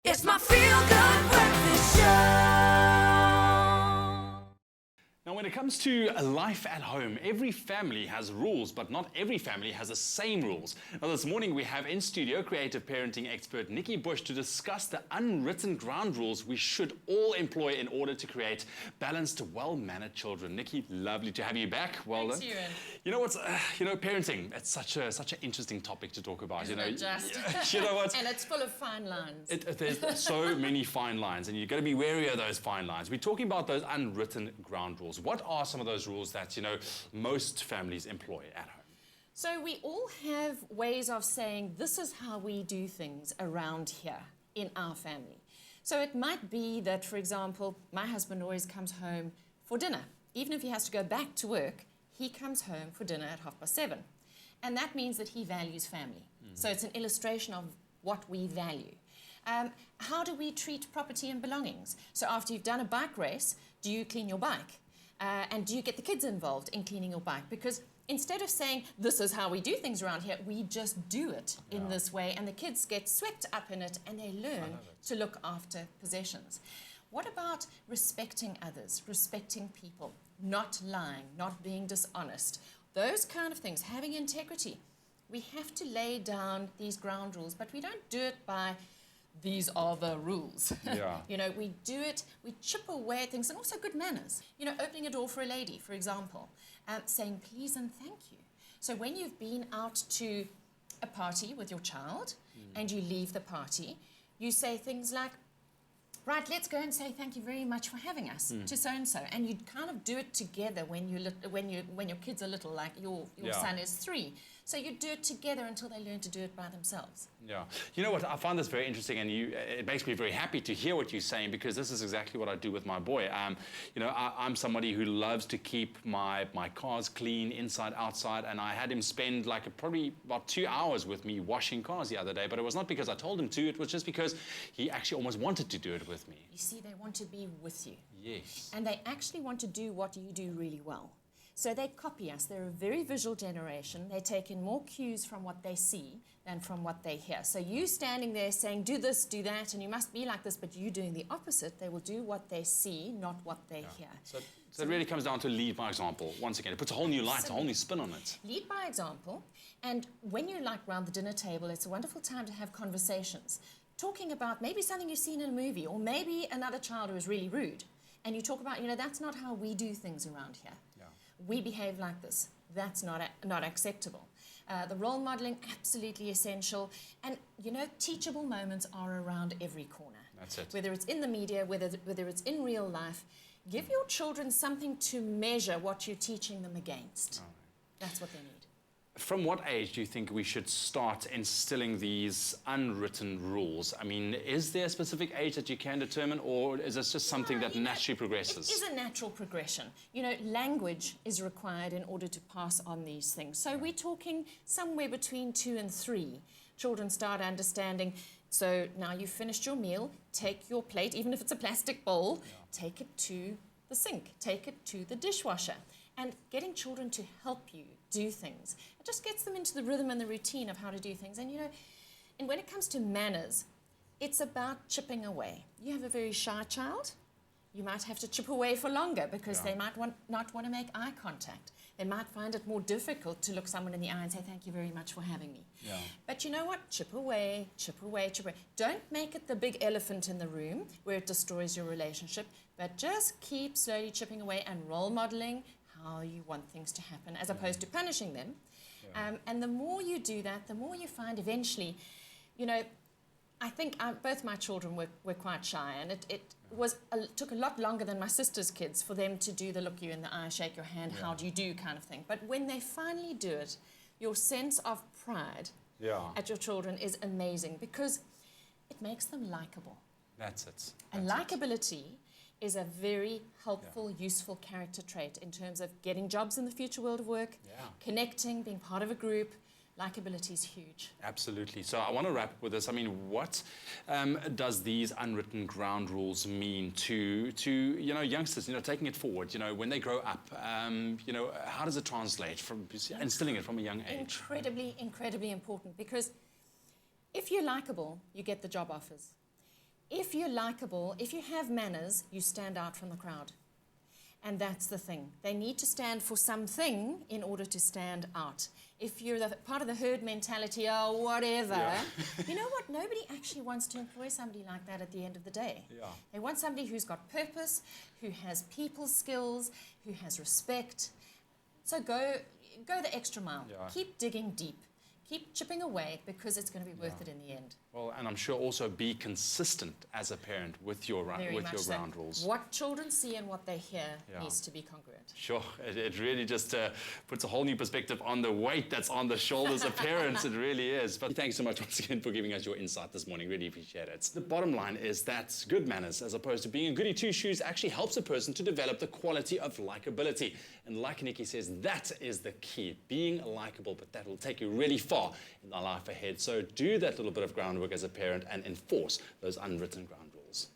It's my feel-good breakfast show. Now, when it comes to life at home, every family has rules, but not every family has the same rules. Now, this morning we have in studio creative parenting expert Nikki Bush to discuss the unwritten ground rules we should all employ in order to create balanced, well-mannered children. Nikki, lovely to have you back. Well Thanks, done. Ewan. You know what's, parenting. It's such an interesting topic to talk about. Isn't it just? You know what? And it's full of fine lines. There's so many fine lines, and you've got to be wary of those fine lines. We're talking about those unwritten ground rules. What are some of those rules that, most families employ at home? So we all have ways of saying, this is how we do things around here in our family. So it might be that, for example, my husband always comes home for dinner. Even if he has to go back to work, he comes home for dinner at 7:30. And that means that he values family. So it's an illustration of what we value. How do we treat property and belongings? So after you've done a bike race, do you clean your bike? And do you get the kids involved in cleaning your bike? Because instead of saying, this is how we do things around here, we just do it in this way, and the kids get swept up in it, and they learn to look after possessions. What about respecting others, respecting people, not lying, not being dishonest? Those kind of things, having integrity. We have to lay down these ground rules, but we don't do it by these are the rules. Yeah. We do it, we chip away at things, and also good manners. Opening a door for a lady, for example, saying please and thank you. So when you've been out to a party with your child and you leave the party, you say things like, right, let's go and say thank you very much for having us to so-and-so. And you kind of do it together when your kids are little, like your son is 3. So you do it together until they learn to do it by themselves. Yeah. You know what, I find this very interesting, and it makes me very happy to hear what you're saying, because this is exactly what I do with my boy. I'm somebody who loves to keep my cars clean, inside, outside, and I had him spend probably about 2 hours with me washing cars the other day, but it was not because I told him to, it was just because he actually almost wanted to do it with me. You see, they want to be with you. Yes. And they actually want to do what you do really well. So they copy us. They're a very visual generation. They take in more cues from what they see than from what they hear. So you standing there saying, do this, do that, and you must be like this, but you doing the opposite, they will do what they see, not what they hear. So it really comes down to lead by example. Once again, it puts a whole new light, a whole new spin on it. Lead by example. And when you're around the dinner table, it's a wonderful time to have conversations. Talking about maybe something you've seen in a movie, or maybe another child who is really rude. And you talk about, that's not how we do things around here. Yeah. We behave like this. That's not acceptable. The role modeling, absolutely essential. And, teachable moments are around every corner. That's it. Whether it's in the media, whether it's in real life, give your children something to measure what you're teaching them against. Oh. That's what they need. From what age do you think we should start instilling these unwritten rules? I mean, is there a specific age that you can determine, or is this just something that naturally progresses? It is a natural progression. Language is required in order to pass on these things. So we're talking somewhere between 2 and 3. Children start understanding. So now you've finished your meal, take your plate, even if it's a plastic bowl, take it to the sink, take it to the dishwasher. And getting children to help you do things, it just gets them into the rhythm and the routine of how to do things. And and when it comes to manners, it's about chipping away. You have a very shy child, you might have to chip away for longer because they might not want to make eye contact. They might find it more difficult to look someone in the eye and say, thank you very much for having me. Yeah. But you know what? Chip away, chip away, chip away. Don't make it the big elephant in the room where it destroys your relationship, but just keep slowly chipping away and role modeling how you want things to happen, as opposed to punishing them. And the more you do that, the more you find eventually, I think both my children were quite shy, and it took a lot longer than my sister's kids for them to do the look you in the eye, shake your hand, how do you do kind of thing. But when they finally do it, your sense of pride at your children is amazing, because it makes them likable. That's it. And likability is a very helpful, useful character trait in terms of getting jobs in the future world of work, connecting, being part of a group. Likability is huge. Absolutely. So I want to wrap up with this. I mean, what does these unwritten ground rules mean to youngsters, taking it forward, when they grow up, how does it translate from instilling it from a young age? Incredibly important, because if you're likable, you get the job offers. If you're likable, if you have manners, you stand out from the crowd. And that's the thing. They need to stand for something in order to stand out. If you're part of the herd mentality, oh, whatever, Yeah. you know what? Nobody actually wants to employ somebody like that at the end of the day. Yeah. They want somebody who's got purpose, who has people skills, who has respect. So go the extra mile. Yeah. Keep digging deep. Keep chipping away, because it's going to be worth it in the end. Well, and I'm sure also be consistent as a parent with your Very much so. ground rules. What children see and what they hear Yeah. needs to be congruent. Sure, it really just puts a whole new perspective on the weight that's on the shoulders of parents. It really is. But thanks so much once again for giving us your insight this morning. Really appreciate it. The bottom line is that good manners, as opposed to being a goody two-shoes, actually helps a person to develop the quality of likability. And like Nikki says, that is the key, being likable. But that will take you really far in the life ahead. So do that little bit of groundwork as a parent and enforce those unwritten ground rules.